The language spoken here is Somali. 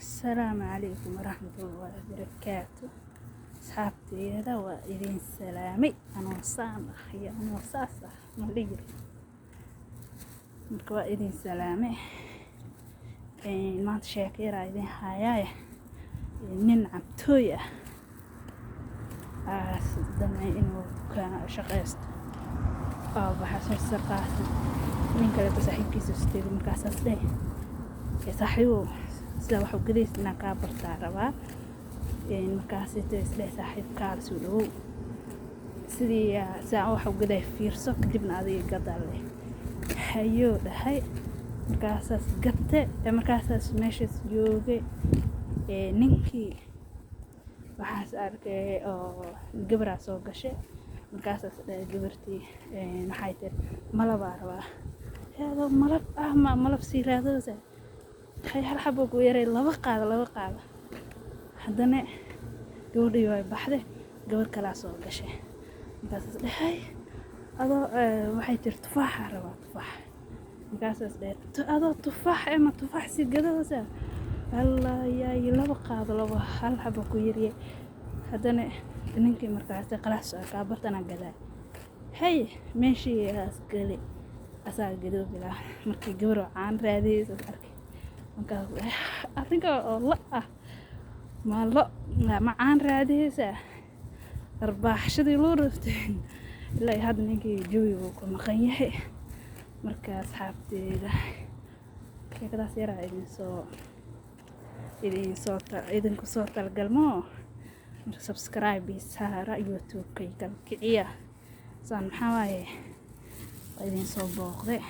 السلام عليكم ورحمة الله وبركاته. صحابتي هذا وإذن سلامي أنا وصامة يا أنا وصاصة مليل مركوا إذن سلامي ما تشاكيرا إذن حياة ننعم تويا دمعي إنه كان شقيست بحسن السرقات من كلا تسحب كيس استيل مكاسس ده صاحبه sida wax u galeysna ka bartaa rabaa markaasite isla saaxiibkaal soo dhaw sidii saa wax u gaday fiirso kadibna adiga gadale hayo dhahay markaasas gabte markaasas meeshas joogay ninkii waxaas arkay oo gabra soo gashay markaasas gabartii maxay tir malaba rabaa hada malab siiraadada هاي هالحبة ويري لبا قاعدة حدنا قولي واي بحده قبل كلا سو قشة بس هاي هذا waxay tir tufaax raba tufaax markaas dheer hada tufaax ama tufaax si gadada Allah ya laba qaado laba hal xabo ku yiri hadana ninkii markaas qalaas ka bartana gadaa hay meeshii asgali asaa gado bila markii gabar aan raadiyay arkay أرجع الله ما لا معان راديسة أرباح شدي لورفتين لا هذا نيجي جوي وكم خيّه مركز حبتي لا كذا سيرة إذن صوت القلمو سبسكرايب سهرة يوتيوب كي كم كعية صان حواي إذن صوت باقي